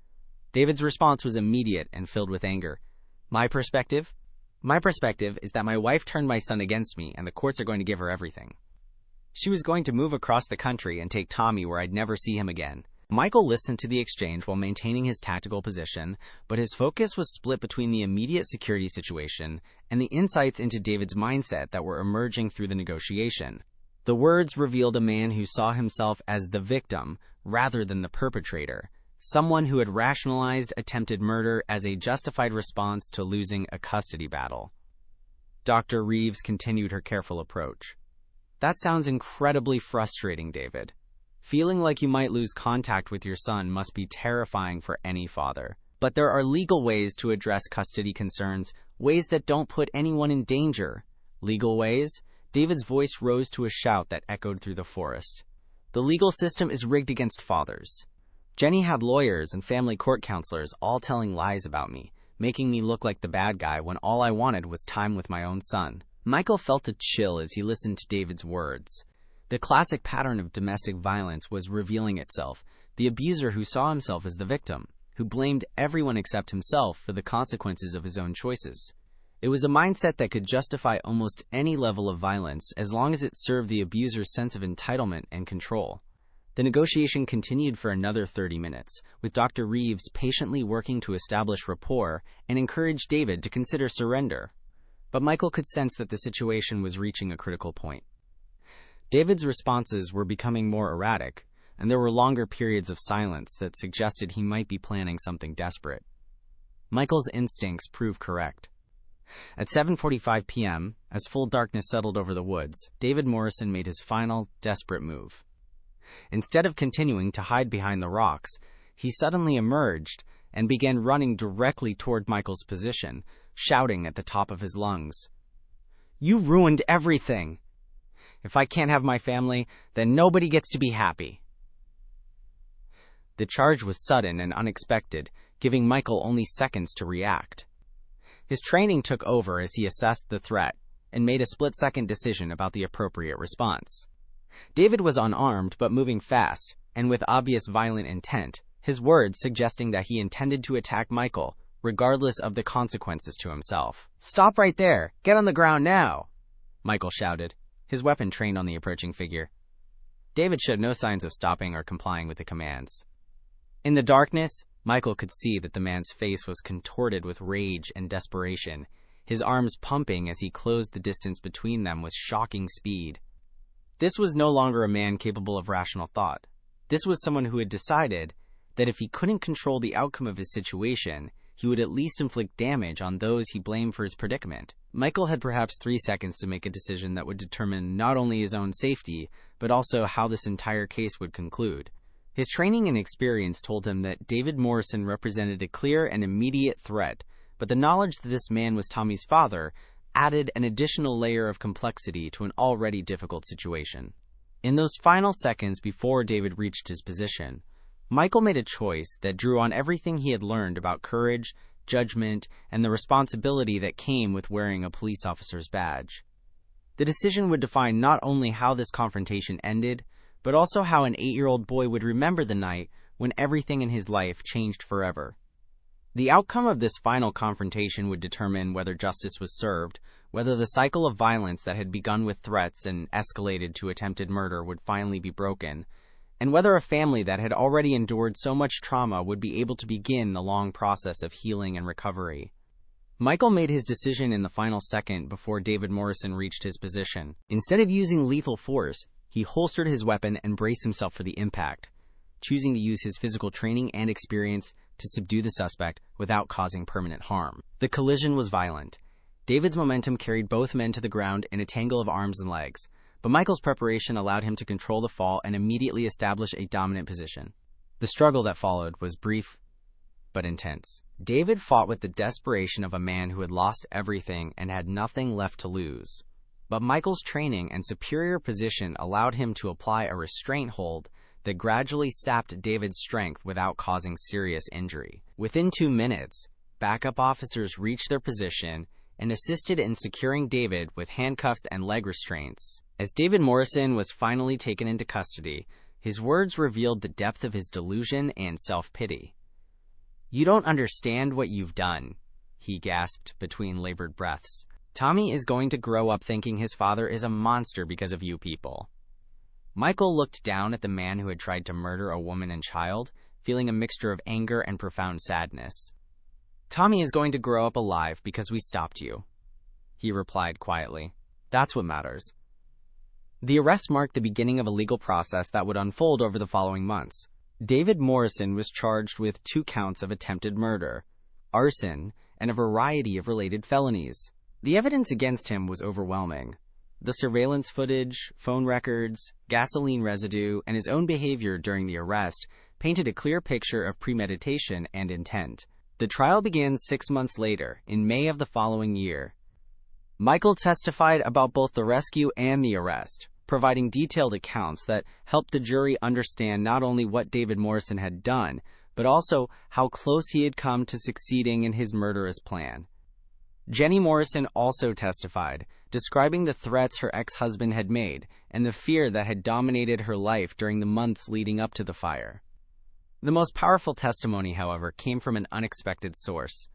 David's response was immediate and filled with anger. My perspective? My perspective is that my wife turned my son against me, and the courts are going to give her everything. She was going to move across the country and take Tommy where I'd never see him again. Michael listened to the exchange while maintaining his tactical position, but his focus was split between the immediate security situation and the insights into David's mindset that were emerging through the negotiation. The words revealed a man who saw himself as the victim rather than the perpetrator, someone who had rationalized attempted murder as a justified response to losing a custody battle. Dr. Reeves continued her careful approach. That sounds incredibly frustrating, David. Feeling like you might lose contact with your son must be terrifying for any father. But there are legal ways to address custody concerns, ways that don't put anyone in danger. Legal ways? David's voice rose to a shout that echoed through the forest. The legal system is rigged against fathers. Jenny had lawyers and family court counselors all telling lies about me, making me look like the bad guy when all I wanted was time with my own son. Michael felt a chill as he listened to David's words. The classic pattern of domestic violence was revealing itself, the abuser who saw himself as the victim, who blamed everyone except himself for the consequences of his own choices. It was a mindset that could justify almost any level of violence as long as it served the abuser's sense of entitlement and control. The negotiation continued for another 30 minutes, with Dr. Reeves patiently working to establish rapport and encourage David to consider surrender. But Michael could sense that the situation was reaching a critical point. David's responses were becoming more erratic, and there were longer periods of silence that suggested he might be planning something desperate. Michael's instincts proved correct. At 7:45 p.m., as full darkness settled over the woods, David Morrison made his final, desperate move. Instead of continuing to hide behind the rocks, he suddenly emerged and began running directly toward Michael's position, shouting at the top of his lungs. "You ruined everything! If I can't have my family, then nobody gets to be happy." The charge was sudden and unexpected, giving Michael only seconds to react. His training took over as he assessed the threat and made a split-second decision about the appropriate response. David was unarmed but moving fast, and with obvious violent intent, his words suggesting that he intended to attack Michael, regardless of the consequences to himself. "Stop right there! Get on the ground now!" Michael shouted, his weapon trained on the approaching figure. David showed no signs of stopping or complying with the commands. In the darkness, Michael could see that the man's face was contorted with rage and desperation, his arms pumping as he closed the distance between them with shocking speed. This was no longer a man capable of rational thought. This was someone who had decided that if he couldn't control the outcome of his situation, he would at least inflict damage on those he blamed for his predicament. Michael had perhaps 3 seconds to make a decision that would determine not only his own safety, but also how this entire case would conclude. His training and experience told him that David Morrison represented a clear and immediate threat, but the knowledge that this man was Tommy's father added an additional layer of complexity to an already difficult situation. In those final seconds before David reached his position, Michael made a choice that drew on everything he had learned about courage, judgment, and the responsibility that came with wearing a police officer's badge. The decision would define not only how this confrontation ended, but also how an 8-year-old boy would remember the night when everything in his life changed forever. The outcome of this final confrontation would determine whether justice was served, whether the cycle of violence that had begun with threats and escalated to attempted murder would finally be broken, and whether a family that had already endured so much trauma would be able to begin the long process of healing and recovery. Michael made his decision in the final second before David Morrison reached his position. Instead of using lethal force, He holstered his weapon and braced himself for the impact, choosing to use his physical training and experience to subdue the suspect without causing permanent harm. The collision was violent. David's momentum carried both men to the ground in a tangle of arms and legs, but Michael's preparation allowed him to control the fall and immediately establish a dominant position. The struggle that followed was brief but intense. David fought with the desperation of a man who had lost everything and had nothing left to lose. But Michael's training and superior position allowed him to apply a restraint hold that gradually sapped David's strength without causing serious injury. Within 2 minutes, backup officers reached their position and assisted in securing David with handcuffs and leg restraints. As David Morrison was finally taken into custody, his words revealed the depth of his delusion and self-pity. "You don't understand what you've done," he gasped between labored breaths. "Tommy is going to grow up thinking his father is a monster because of you people." Michael looked down at the man who had tried to murder a woman and child, feeling a mixture of anger and profound sadness. "Tommy is going to grow up alive because we stopped you," he replied quietly. "That's what matters." The arrest marked the beginning of a legal process that would unfold over the following months. David Morrison was charged with 2 counts of attempted murder, arson, and a variety of related felonies. The evidence against him was overwhelming. The surveillance footage, phone records, gasoline residue, and his own behavior during the arrest painted a clear picture of premeditation and intent. The trial began 6 months later, in May of the following year. Michael testified about both the rescue and the arrest, providing detailed accounts that helped the jury understand not only what David Morrison had done, but also how close he had come to succeeding in his murderous plan. Jenny Morrison also testified, describing the threats her ex-husband had made and the fear that had dominated her life during the months leading up to the fire. The most powerful testimony, however, came from an unexpected source.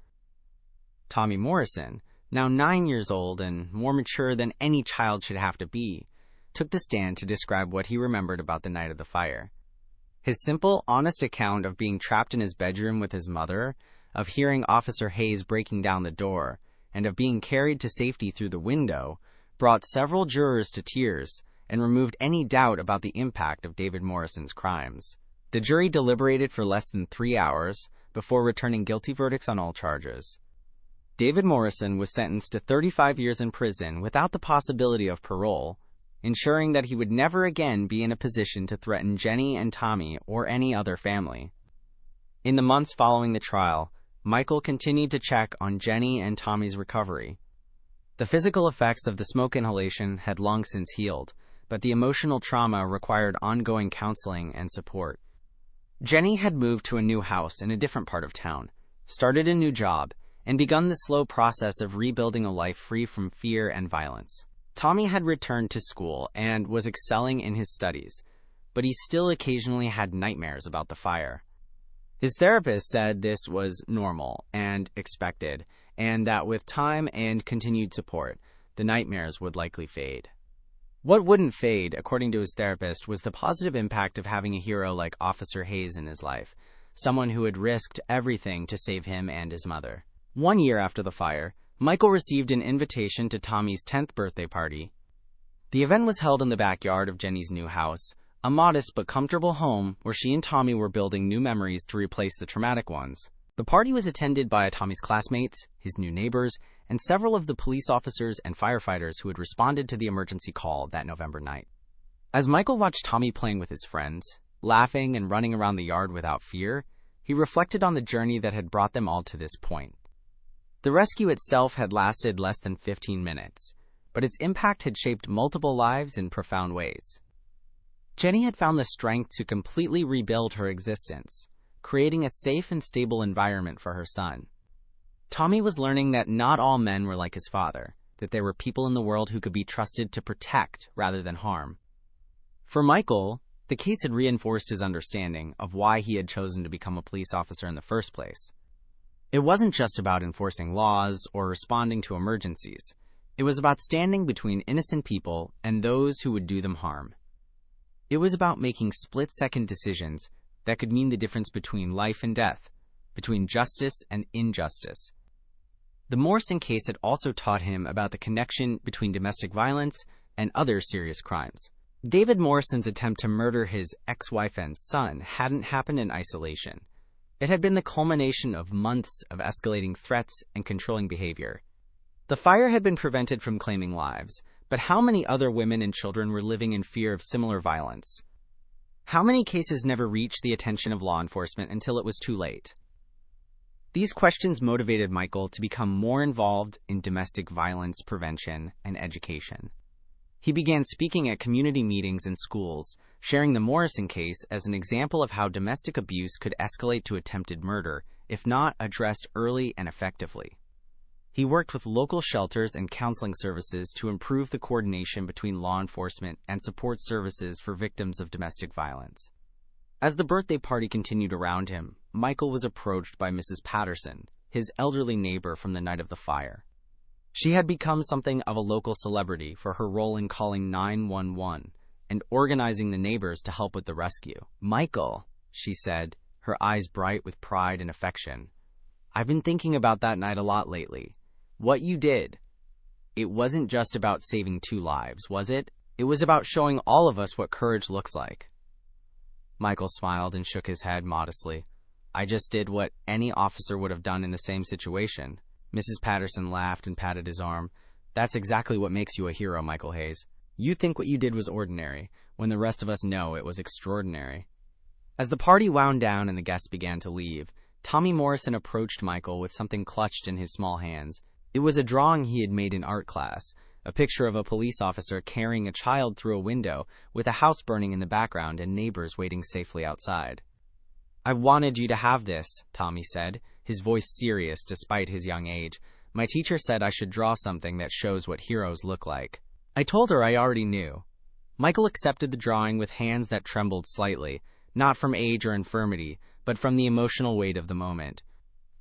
Tommy Morrison, now 9 years old and more mature than any child should have to be, took the stand to describe what he remembered about the night of the fire. His simple, honest account of being trapped in his bedroom with his mother, of hearing Officer Hayes breaking down the door, and of being carried to safety through the window, brought several jurors to tears and removed any doubt about the impact of David Morrison's crimes. The jury deliberated for less than 3 hours before returning guilty verdicts on all charges. David Morrison was sentenced to 35 years in prison without the possibility of parole, ensuring that he would never again be in a position to threaten Jenny and Tommy or any other family. In the months following the trial, Michael continued to check on Jenny and Tommy's recovery. The physical effects of the smoke inhalation had long since healed, but the emotional trauma required ongoing counseling and support. Jenny had moved to a new house in a different part of town, started a new job, and begun the slow process of rebuilding a life free from fear and violence. Tommy had returned to school and was excelling in his studies, but he still occasionally had nightmares about the fire. His therapist said this was normal and expected, and that with time and continued support, the nightmares would likely fade. What wouldn't fade, according to his therapist, was the positive impact of having a hero like Officer Hayes in his life, someone who had risked everything to save him and his mother. 1 year after the fire, Michael received an invitation to Tommy's 10th birthday party. The event was held in the backyard of Jenny's new house, a modest but comfortable home where she and Tommy were building new memories to replace the traumatic ones. The party was attended by Tommy's classmates, his new neighbors, and several of the police officers and firefighters who had responded to the emergency call that November night. As Michael watched Tommy playing with his friends, laughing and running around the yard without fear, he reflected on the journey that had brought them all to this point. The rescue itself had lasted less than 15 minutes, but its impact had shaped multiple lives in profound ways. Jenny had found the strength to completely rebuild her existence, creating a safe and stable environment for her son. Tommy was learning that not all men were like his father, that there were people in the world who could be trusted to protect rather than harm. For Michael, the case had reinforced his understanding of why he had chosen to become a police officer in the first place. It wasn't just about enforcing laws or responding to emergencies. It was about standing between innocent people and those who would do them harm. It was about making split-second decisions that could mean the difference between life and death, between justice and injustice. The Morrison case had also taught him about the connection between domestic violence and other serious crimes. David Morrison's attempt to murder his ex-wife and son hadn't happened in isolation. It had been the culmination of months of escalating threats and controlling behavior. The fire had been prevented from claiming lives, but how many other women and children were living in fear of similar violence? How many cases never reached the attention of law enforcement until it was too late? These questions motivated Michael to become more involved in domestic violence prevention and education. He began speaking at community meetings and schools, sharing the Morrison case as an example of how domestic abuse could escalate to attempted murder if not addressed early and effectively. He worked with local shelters and counseling services to improve the coordination between law enforcement and support services for victims of domestic violence. As the birthday party continued around him, Michael was approached by Mrs. Patterson, his elderly neighbor from the night of the fire. She had become something of a local celebrity for her role in calling 911 and organizing the neighbors to help with the rescue. "Michael," she said, her eyes bright with pride and affection, "I've been thinking about that night a lot lately. What you did. It wasn't just about saving 2 lives, was it? It was about showing all of us what courage looks like." Michael smiled and shook his head modestly. "I just did what any officer would have done in the same situation." Mrs. Patterson laughed and patted his arm. "That's exactly what makes you a hero, Michael Hayes. You think what you did was ordinary, when the rest of us know it was extraordinary." As the party wound down and the guests began to leave, Tommy Morrison approached Michael with something clutched in his small hands. It was a drawing he had made in art class, a picture of a police officer carrying a child through a window with a house burning in the background and neighbors waiting safely outside. "I wanted you to have this," Tommy said, his voice serious despite his young age. "My teacher said I should draw something that shows what heroes look like." I told her I already knew. Michael accepted the drawing with hands that trembled slightly, not from age or infirmity, but from the emotional weight of the moment.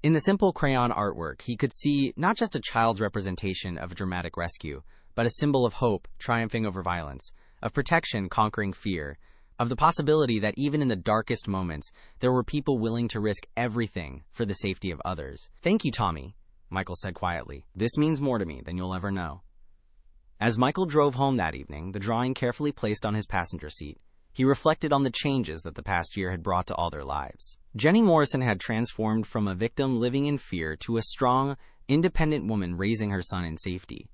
In the simple crayon artwork, he could see not just a child's representation of a dramatic rescue, but a symbol of hope triumphing over violence, of protection conquering fear, of the possibility that even in the darkest moments, there were people willing to risk everything for the safety of others. "Thank you, Tommy," Michael said quietly. "This means more to me than you'll ever know." As Michael drove home that evening, the drawing carefully placed on his passenger seat, he reflected on the changes that the past year had brought to all their lives. Jenny Morrison had transformed from a victim living in fear to a strong, independent woman raising her son in safety.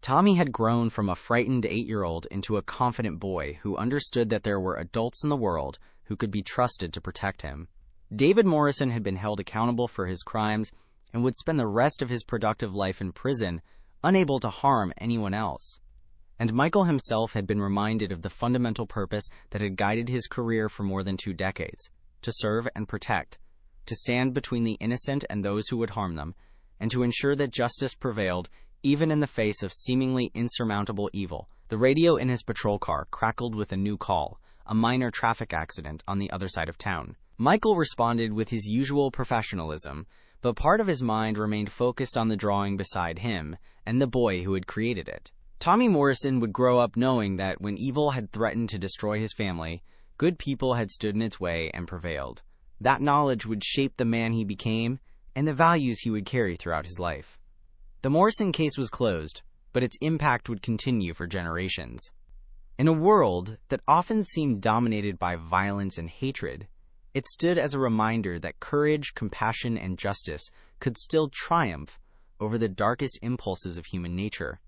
Tommy had grown from a frightened 8-year-old into a confident boy who understood that there were adults in the world who could be trusted to protect him. David Morrison had been held accountable for his crimes and would spend the rest of his productive life in prison, unable to harm anyone else. And Michael himself had been reminded of the fundamental purpose that had guided his career for more than 2 decades: to serve and protect, to stand between the innocent and those who would harm them, and to ensure that justice prevailed even in the face of seemingly insurmountable evil. The radio in his patrol car crackled with a new call, a minor traffic accident on the other side of town. Michael responded with his usual professionalism, but part of his mind remained focused on the drawing beside him and the boy who had created it. Tommy Morrison would grow up knowing that when evil had threatened to destroy his family, good people had stood in its way and prevailed. That knowledge would shape the man he became and the values he would carry throughout his life. The Morrison case was closed, but its impact would continue for generations. In a world that often seemed dominated by violence and hatred, it stood as a reminder that courage, compassion, and justice could still triumph over the darkest impulses of human nature.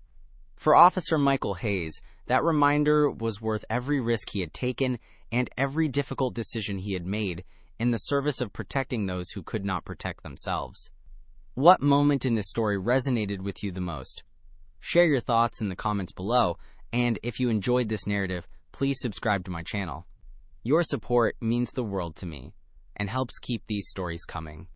For Officer Michael Hayes, that reminder was worth every risk he had taken and every difficult decision he had made in the service of protecting those who could not protect themselves. What moment in this story resonated with you the most? Share your thoughts in the comments below, and if you enjoyed this narrative, please subscribe to my channel. Your support means the world to me and helps keep these stories coming.